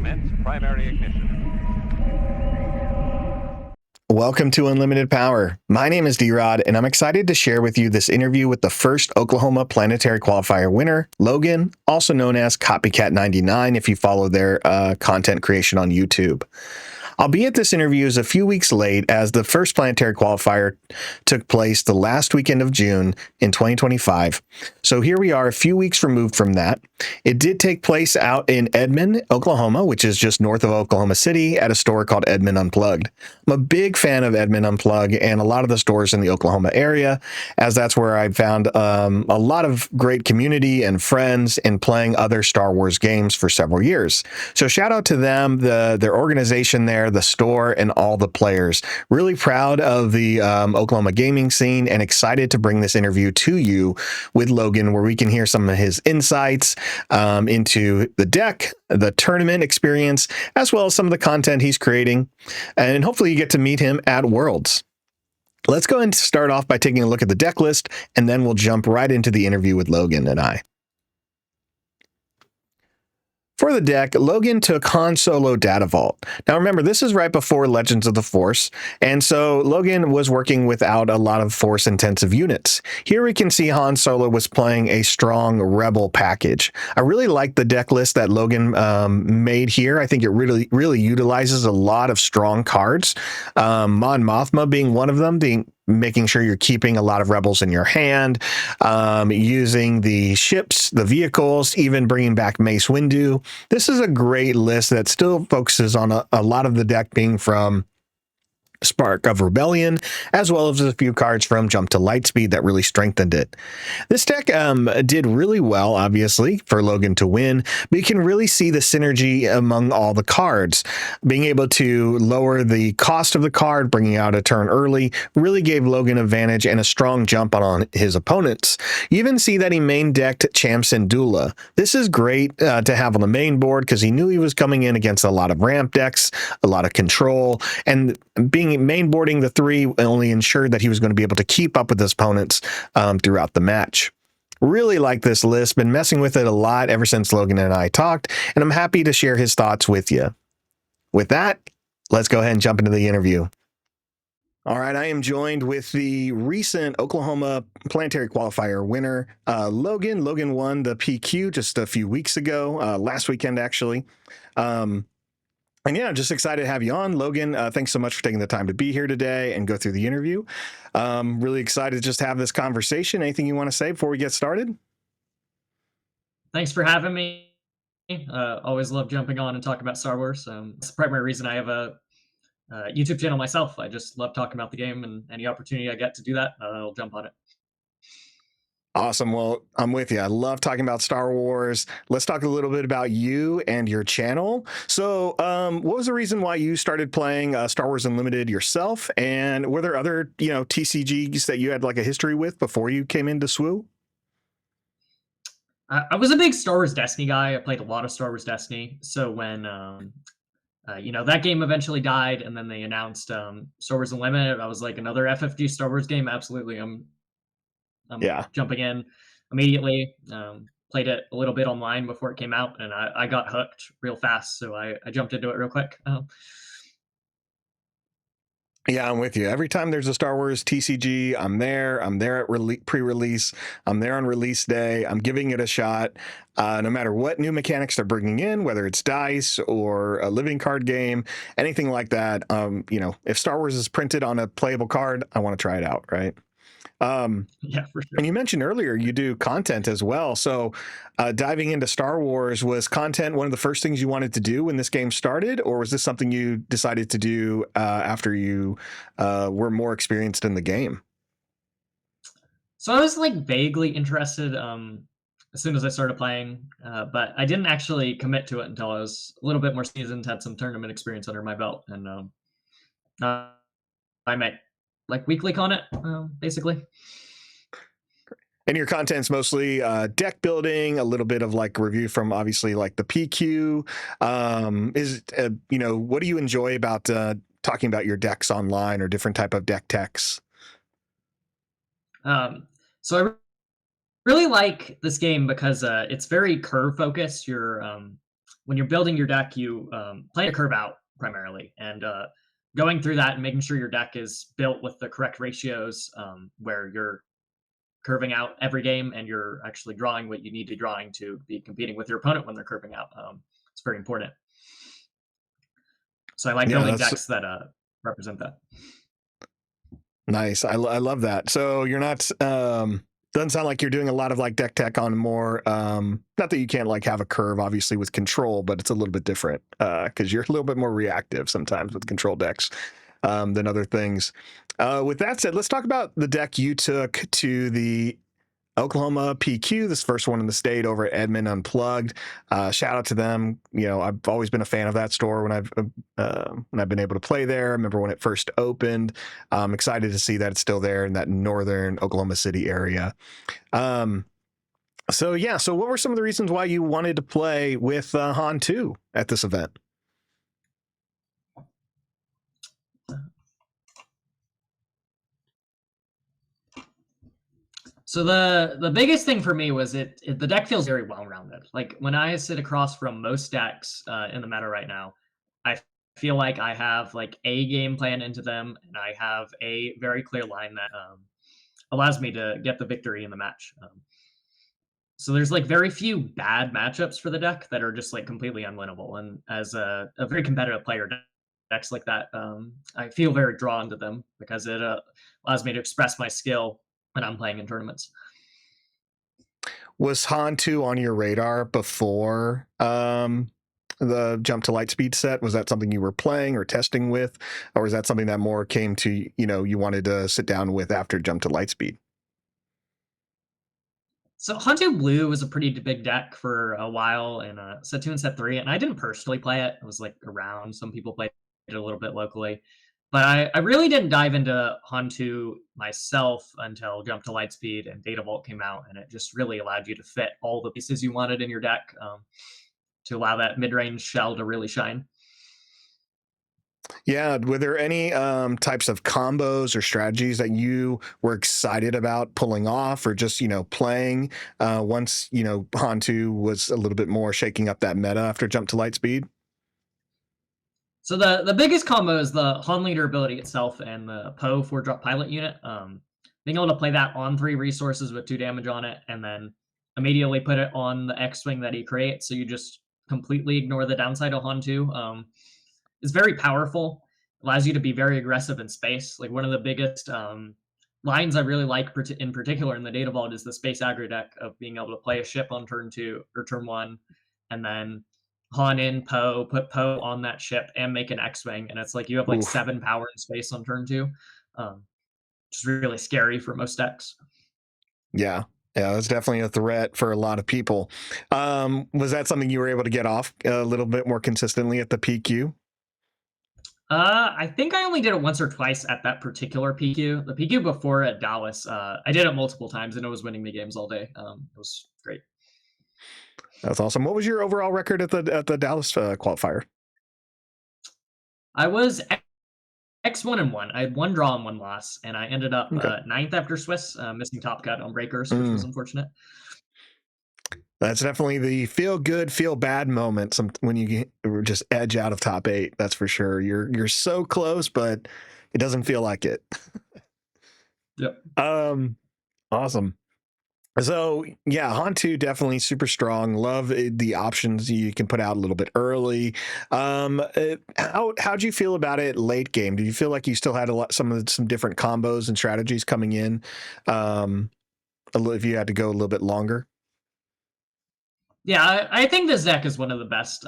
Commence primary ignition. Welcome to Unlimited Power. My name is D-Rod, and I'm excited to share with you this interview with the first Oklahoma Planetary Qualifier winner, Logan, also known as Copycat99 if you follow their content creation on YouTube. Albeit this interview is a few weeks late, as the first Planetary Qualifier took place the last weekend of June in 2025. So here we are a few weeks removed from that. It did take place out in Edmond, Oklahoma, which is just north of Oklahoma City, at a store called Edmond Unplugged. I'm a big fan of Edmond Unplugged and a lot of the stores in the Oklahoma area, as that's where I found a lot of great community and friends in playing other Star Wars games for several years. So shout out to them, their organization there, the store, and all the players. Really proud of the Oklahoma gaming scene and excited to bring this interview to you with Logan, where we can hear some of his insights into the deck, the tournament experience, as well as some of the content he's creating. And hopefully you get to meet him at Worlds. Let's go and start off by taking a look at the deck list, and then we'll jump right into the interview with Logan and I. For the deck, Logan took Han Solo Data Vault. Now remember, this is right before Legends of the Force, and so Logan was working without a lot of Force-intensive units. Here we can see Han Solo was playing a strong Rebel package. I really like the deck list that Logan made here. I think it really utilizes a lot of strong cards. Mon Mothma being one of them, making sure you're keeping a lot of rebels in your hand, using the ships, the vehicles, even bringing back Mace Windu. This is a great list that still focuses on a lot of the deck being from Spark of Rebellion, as well as a few cards from Jump to Lightspeed that really strengthened it. This deck did really well, obviously, for Logan to win, but you can really see the synergy among all the cards. Being able to lower the cost of the card, bringing out a turn early, really gave Logan advantage and a strong jump on his opponents. You even see that he main decked Cham Syndulla. This is great to have on the main board because he knew he was coming in against a lot of ramp decks, a lot of control, and being mainboarding the 3 only ensured that he was going to be able to keep up with his opponents throughout the match. Really like this list, been messing with it a lot ever since Logan and I talked, and I'm happy to share his thoughts with you. With that, let's go ahead and jump into the interview. All right, I am joined with the recent Oklahoma Planetary Qualifier winner, Logan. Logan won the PQ just a few weeks ago, last weekend actually. And yeah, just excited to have you on, Logan. Thanks so much for taking the time to be here today and go through the interview. Really excited to just have this conversation. Anything you want to say before we get started? Thanks for having me. Always love jumping on and talking about Star Wars. It's the primary reason I have a YouTube channel myself. I just love talking about the game, and any opportunity I get to do that, I'll jump on it. Awesome. Well, I'm with you. I love talking about Star Wars. Let's talk a little bit about you and your channel. So what was the reason why you started playing Star Wars Unlimited yourself? And were there other, TCGs that you had like a history with before you came into SWU? I was a big Star Wars Destiny guy. I played a lot of Star Wars Destiny. So when, that game eventually died and then they announced Star Wars Unlimited, I was like, another FFG Star Wars game? Absolutely. I'm jumping in immediately. Played it a little bit online before it came out, and I got hooked real fast, so I jumped into it real quick. Yeah, I'm with you. Every time there's a Star Wars TCG, I'm there. I'm there at pre-release. I'm there on release day. I'm giving it a shot. No matter what new mechanics they're bringing in, whether it's dice or a living card game, anything like that. If Star Wars is printed on a playable card, I want to try it out, right? Yeah, for sure. And you mentioned earlier you do content as well. So diving into Star Wars, was content one of the first things you wanted to do when this game started, or was this something you decided to do after you were more experienced in the game? So I was like vaguely interested as soon as I started playing, but I didn't actually commit to it until I was a little bit more seasoned, had some tournament experience under my belt, and I might like weekly con it, basically. And your content's mostly deck building, a little bit of like review from obviously like the PQ. What do you enjoy about talking about your decks online or different type of deck techs? So I really like this game because it's very curve focused. You're when you're building your deck, you play a curve out primarily, and going through that and making sure your deck is built with the correct ratios, where you're curving out every game and you're actually drawing what you need to be drawing to be competing with your opponent when they're curving out. It's very important. So I like Yeah, building that's decks that represent that. nice. I love that. So you're not doesn't sound like you're doing a lot of like deck tech on more not that you can't like have a curve obviously with control, but it's a little bit different because you're a little bit more reactive sometimes with control decks than other things. With that said, let's talk about the deck you took to the Oklahoma PQ, this first one in the state over at Edmond Unplugged. Shout out to them. You know, I've always been a fan of that store when I've been able to play there. I remember when it first opened. I'm excited to see that it's still there in that northern Oklahoma City area. So yeah, so what were some of the reasons why you wanted to play with Han 2 at this event? So the biggest thing for me was the deck feels very well rounded. Like when I sit across from most decks in the meta right now, I feel like I have like a game plan into them, and I have a very clear line that allows me to get the victory in the match. So there's like very few bad matchups for the deck that are just like completely unwinnable. And as a very competitive player, decks like that, I feel very drawn to them because it allows me to express my skill when I'm playing in tournaments. Was Han 2 on your radar before the Jump to Lightspeed set? Was that something you were playing or testing with, or is that something that more came to, you know, you wanted to sit down with after Jump to Lightspeed? So Hunter Blue was a pretty big deck for a while in set 2 and set 3, and I didn't personally play it. It was like around. Some people played it a little bit locally. But I really didn't dive into Hantu myself until Jump to Lightspeed and Data Vault came out, and it just really allowed you to fit all the pieces you wanted in your deck to allow that mid-range shell to really shine. Yeah, were there any types of combos or strategies that you were excited about pulling off, or just, you know, playing once, you know, Hantu was a little bit more shaking up that meta after Jump to Lightspeed? So the biggest combo is the Han Leader ability itself and the Poe 4-drop pilot unit. Being able to play that on 3 resources with 2 damage on it, and then immediately put it on the X-Wing that he creates, so you just completely ignore the downside of Han 2. Is very powerful. Allows you to be very aggressive in space. Like one of the biggest lines I really like in particular in the Data Vault is the space aggro deck of being able to play a ship on turn 2 or turn 1, and then Han in Poe, put Poe on that ship, and make an X-Wing, and it's like you have like Oof. 7 power in space on turn 2, which is really scary for most decks. Yeah. Yeah, that's definitely a threat for a lot of people. Was that something you were able to get off a little bit more consistently at the PQ? I think I only did it once or twice at that particular PQ. The PQ before at Dallas, I did it multiple times, and it was winning me games all day. It was great. That's awesome. What was your overall record at the Dallas qualifier? I was X1-1. I had 1 draw and 1 loss, and I ended up Okay. 9th after Swiss, missing top cut on breakers, which was Mm. unfortunate. That's definitely the feel good, feel bad moment. When you just edge out of top 8, that's for sure. You're so close, but it doesn't feel like it. Yep. Awesome. So yeah, Hantu definitely super strong. Love the options you can put out a little bit early. How'd you feel about it late game? Did you feel like you still had some different combos and strategies coming in? If you had to go a little bit longer. Yeah, I think this deck is one of the best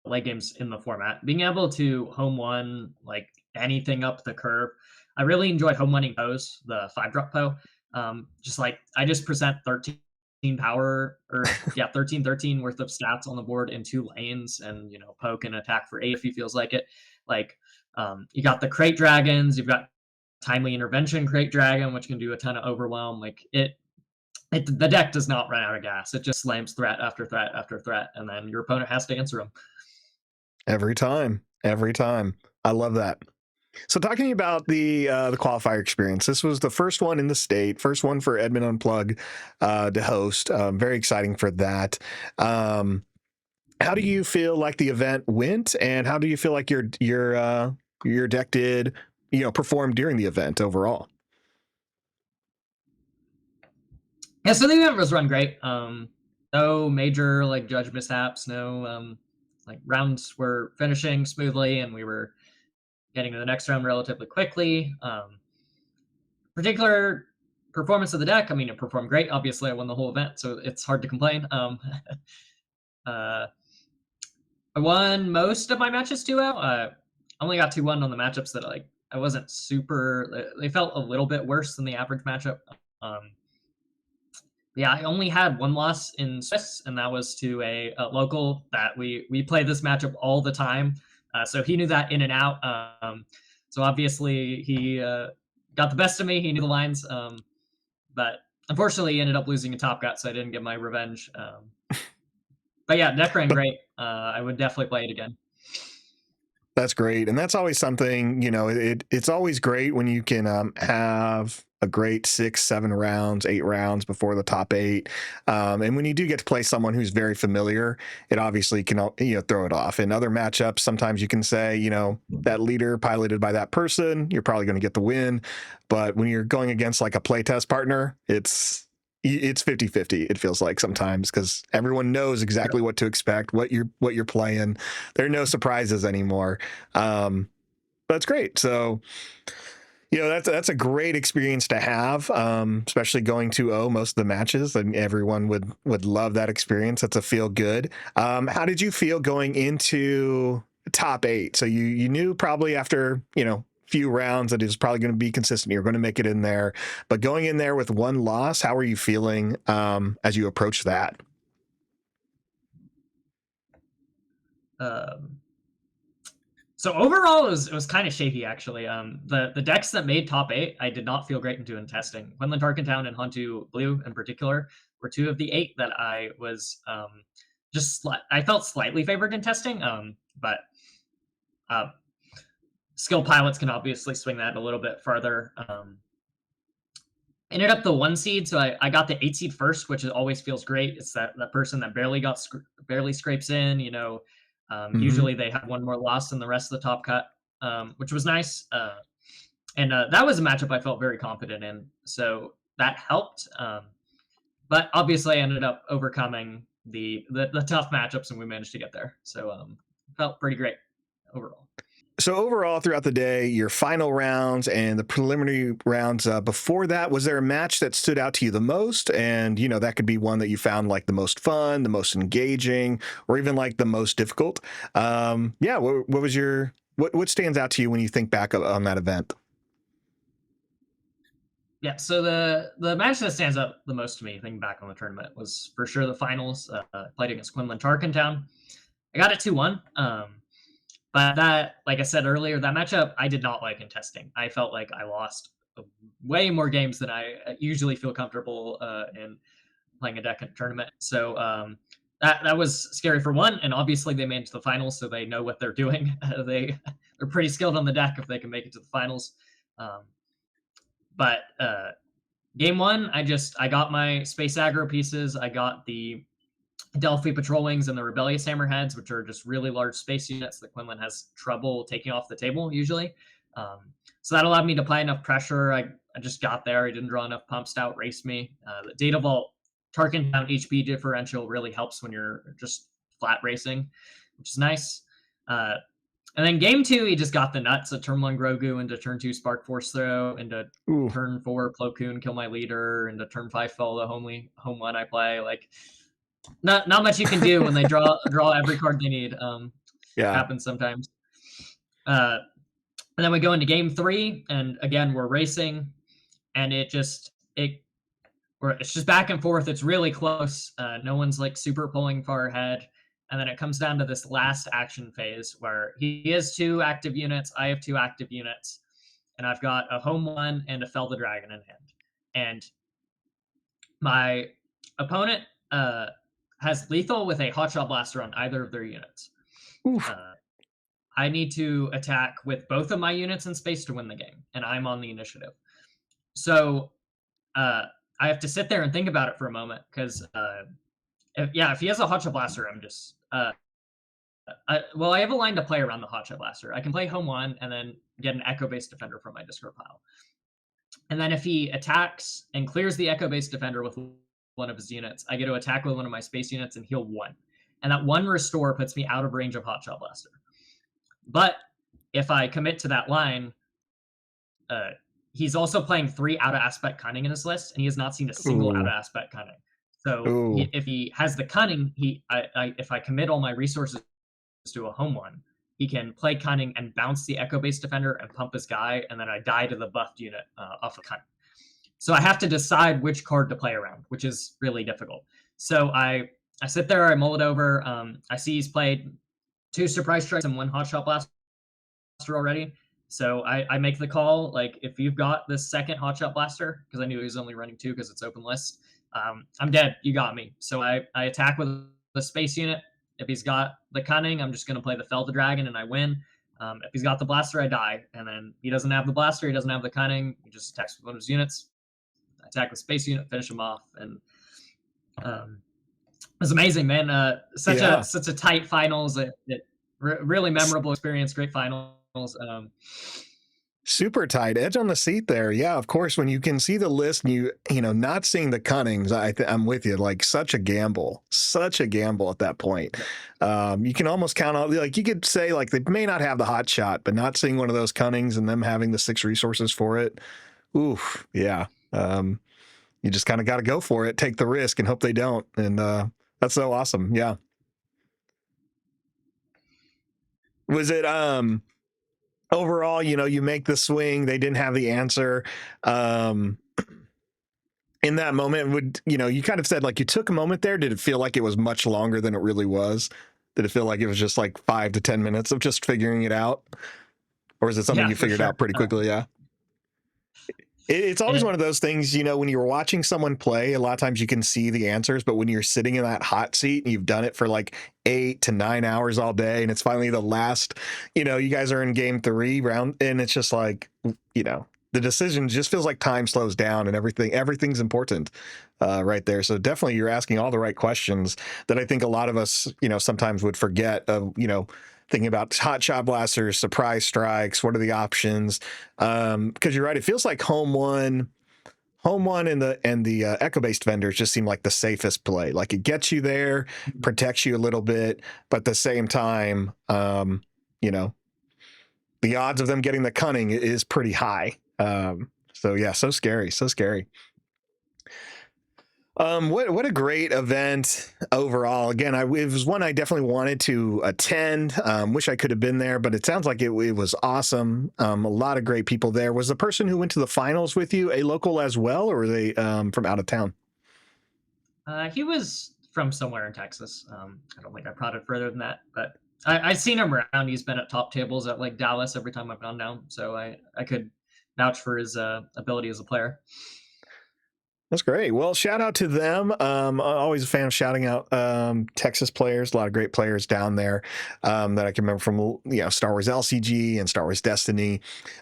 late games in the format. Being able to home one like anything up the curve. I really enjoy home running Poes, the 5-drop Poe. Just like I just present 13 power, or yeah, 13 worth of stats on the board in 2 lanes, and you know, Poe can attack for 8 if he feels like it. Like you got the crate dragons, you've got timely intervention crate dragon, which can do a ton of overwhelm. Like the deck does not run out of gas. It just slams threat after threat after threat, and then your opponent has to answer them. Every time. Every time. I love that. So talking about the qualifier experience, this was the first one in the state, first one for Edmond Unplug to host. Very exciting for that. How do you feel like the event went, and how do you feel like your deck did, perform during the event overall? Yeah, so the event was run great. No major like judge mishaps. No like rounds were finishing smoothly, and we were getting to the next round relatively quickly. Particular performance of the deck. I mean, it performed great. Obviously, I won the whole event, so it's hard to complain. Uh, I won most of my matches 2-0. Only got 2-1 on the matchups that like I wasn't super. They felt a little bit worse than the average matchup. Um, yeah, I only had one loss in Swiss, and that was to a local that we play this matchup all the time. So he knew that in and out. So obviously he got the best of me. He knew the lines, but unfortunately he ended up losing a top cut, so I didn't get my revenge. But yeah, deck ran But great. I would definitely play it again. that's great, and that's always something. It's always great when you can have a great 6, 7 rounds, 8 rounds before the top eight, and when you do get to play someone who's very familiar, it obviously can throw it off. In other matchups, sometimes you can say that leader piloted by that person, you're probably going to get the win, but when you're going against like a playtest partner, it's 50-50. It feels like sometimes, because everyone knows Yep. exactly what to expect, what you're playing. There are no surprises anymore. But it's great. So that's a great experience to have, especially going 2-0 most of the matches, and everyone would love that experience. That's a feel good. How did you feel going into top eight? So you knew probably after few rounds that it was probably going to be consistent. You're going to make it in there, but going in there with one loss, how are you feeling as you approach that? Um, So overall, it was kind of shaky actually. The decks that made top eight, I did not feel great in doing testing. Quinlan Tarkentown and Huntu Blue in particular were two of the eight that I was I felt slightly favored in testing. But uh, skill pilots can obviously swing that a little bit farther. Ended up the 1 seed, so I got the 8 seed first, which always feels great. It's that person that barely scrapes in. Mm-hmm. Usually they have one more loss than the rest of the top cut, which was nice. And that was a matchup I felt very confident in, so that helped. But obviously, I ended up overcoming the tough matchups, and we managed to get there. So felt pretty great overall. So overall, throughout the day, your final rounds and the preliminary rounds before that, was there a match that stood out to you the most? And that could be one that you found like the most fun, the most engaging, or even like the most difficult. Yeah, what was what stands out to you when you think back on that event? Yeah, so the match that stands out the most to me, thinking back on the tournament, was for sure the finals. Played against Quinlan Tarkentown. I got it 2-1. But that, like I said earlier, that matchup I did not like in testing. I felt like I lost way more games than I usually feel comfortable in playing a deck in a tournament. So that was scary for one, and obviously they made it to the finals, so they know what they're doing. They're pretty skilled on the deck if they can make it to the finals. Um, but game one, I got my space aggro pieces. I got the Delphi Patrol Wings and the Rebellious Hammerheads, which are just really large space units that Quinlan has trouble taking off the table usually. So that allowed me to apply enough pressure. I just got there. I didn't draw enough pumps to outrace me. The Data Vault Tarkin down HP differential really helps when you're just flat racing, which is nice. And then game two, he just got the nuts at turn one Grogu, into turn two Spark Force Throw, into Ooh, turn four Plo Koon, kill my leader, into turn five follow the home one I play. Like not much you can do when they draw every card they need. yeah. Happens sometimes. Uh, and then we go into game three, and again we're racing, and it's just back and forth. It's really close. No one's like super pulling far ahead. And then it comes down to this last action phase where he has two active units, I have two active units, and I've got a home one and a Fell the Dragon in hand. And my opponent has lethal with a Hotshot Blaster on either of their units. Oof. Uh, I need to attack with both of my units in space to win the game, and I'm on the initiative. So uh, I have to sit there and think about it for a moment because, if he has a Hotshot Blaster, I'm just well, I have a line to play around the Hotshot Blaster. I can play home one and then get an Echo-based Defender from my discard pile. And then if he attacks and clears the Echo-based Defender with one of his units, I get to attack with one of my space units and heal one. And that one restore puts me out of range of Hotshot Blaster. But if I commit to that line, he's also playing 3 out of aspect cunning in his list, and he has not seen a single out of aspect cunning. So if he has the cunning, if I commit all my resources to a home one, he can play cunning and bounce the Echo-based Defender and pump his guy, and then I die to the buffed unit off of cunning. So I have to decide which card to play around, which is really difficult. So I sit there, I mull it over. I see he's played 2 Surprise Strikes and 1 Hotshot Blaster already. So I make the call, like, if you've got this second Hotshot Blaster, because I knew he was only running 2 because it's open list, I'm dead. You got me. So I attack with the space unit. If he's got the cunning, I'm just going to play the Fell the Dragon and I win. If he's got the blaster, I die. And then he doesn't have the blaster, he doesn't have the cunning. He just attacks with one of his units. I attack with space unit, finish him off. And it was amazing, man. Such a tight finals. Really memorable experience. Great finals. Super tight, edge on the seat there. Yeah, of course, when you can see the list and you know, not seeing the cunnings, I'm with you. Like, such a gamble at that point. You can almost count on, like, you could say, like, they may not have the hot shot, but not seeing one of those cunnings and them having the 6 resources for it. Oof. Yeah. You just kind of got to go for it, take the risk and hope they don't. And that's so awesome. Yeah. Was it, overall, you know, you make the swing, they didn't have the answer. In that moment, would, you know, you kind of said, like, you took a moment there. Did it feel like it was much longer than it really was? Did it feel like it was just like 5 to 10 minutes of just figuring it out? Or is it something you figured out pretty quickly? Yeah. It's always one of those things, you know, when you're watching someone play, a lot of times you can see the answers, but when you're sitting in that hot seat and you've done it for like 8 to 9 hours all day, and it's finally the last, you know, you guys are in game 3 round, and it's just like, you know, the decision just feels like time slows down and everything's important right there. So definitely you're asking all the right questions that I think a lot of us, you know, sometimes would forget of, you know, thinking about hot shot blasters, surprise strikes, what are the options? Because you're right, it feels like home one and the echo-based vendors just seem like the safest play. Like, it gets you there, protects you a little bit, but at the same time, you know, the odds of them getting the cunning is pretty high. So yeah, so scary. What a great event overall. Again, it was one I definitely wanted to attend. Wish I could have been there, but it sounds like it was awesome. A lot of great people there. Was the person who went to the finals with you a local as well, or were they from out of town? He was from somewhere in Texas. I don't think I prodded further than that, but I've seen him around. He's been at top tables at like Dallas every time I've gone down, so I could vouch for his ability as a player. That's great. Well, shout out to them. Always a fan of shouting out Texas players. A lot of great players down there that I can remember from, you know, Star Wars LCG and Star Wars Destiny.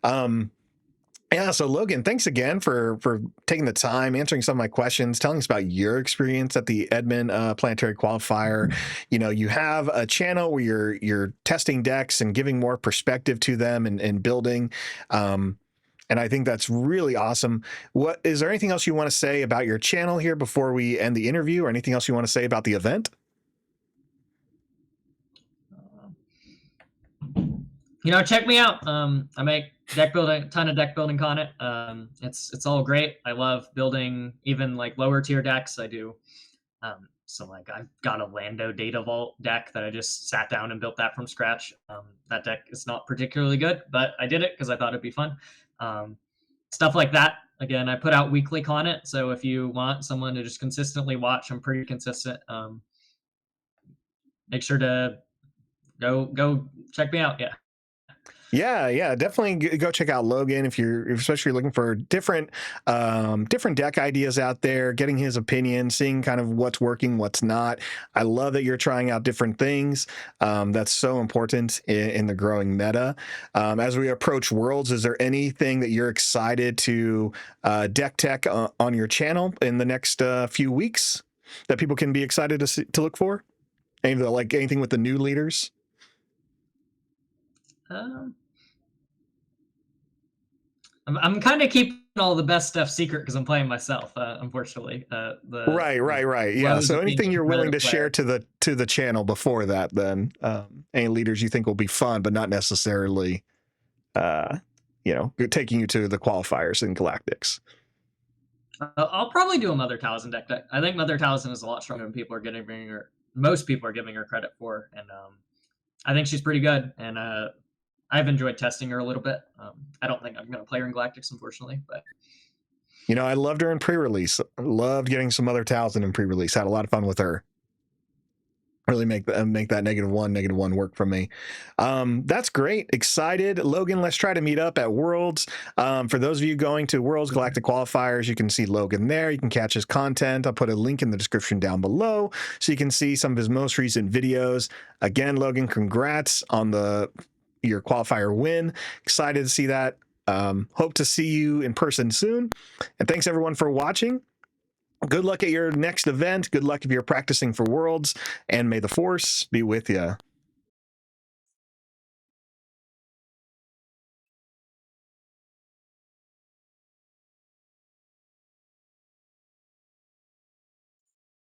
Yeah, so Logan, thanks again for taking the time, answering some of my questions, telling us about your experience at the Edmund Planetary Qualifier. You know, you have a channel where you're testing decks and giving more perspective to them and building. And I think that's really awesome. What is there anything else you want to say about your channel here before we end the interview, or anything else you want to say about the event? You know, check me out. I make ton of deck building content. It's all great. I love building even like lower tier decks. I do. So like I've got a Lando Data Vault deck that I just sat down and built that from scratch. That deck is not particularly good, but I did it because I thought it'd be fun. Stuff like that. Again, I put out weekly content. So if you want someone to just consistently watch, I'm pretty consistent. Make sure to go check me out. Yeah, definitely go check out Logan if you're especially looking for different deck ideas out there, getting his opinion, seeing kind of what's working, what's not. I love that you're trying out different things. That's so important in the growing meta. As we approach Worlds, is there anything that you're excited to deck tech on your channel in the next few weeks that people can be excited to look for? Anything with the new leaders? Um, I'm kind of keeping all the best stuff secret because I'm playing myself. Unfortunately, Right. Yeah. woes So of being a anything you're willing competitive to share player. to the channel before that, then any leaders you think will be fun, but not necessarily, uh, taking you to the qualifiers in Galactics. I'll probably do a Mother Taliesin deck. I think Mother Taliesin is a lot stronger than people are giving her. Most people are giving her credit for, and I think she's pretty good. And I've enjoyed testing her a little bit. I don't think I'm going to play her in Galactics, unfortunately, but I loved her in pre-release. Loved getting some other Taliesin in pre-release. Had a lot of fun with her. Really make that -1 work for me. That's great. Excited, Logan. Let's try to meet up at Worlds. For those of you going to Worlds Galactic Qualifiers, you can see Logan there. You can catch his content. I'll put a link in the description down below so you can see some of his most recent videos. Again, Logan, congrats on your qualifier win. Excited to see that. Hope to see you in person soon. And thanks everyone for watching. Good luck at your next event. Good luck if you're practicing for Worlds, and may the Force be with you.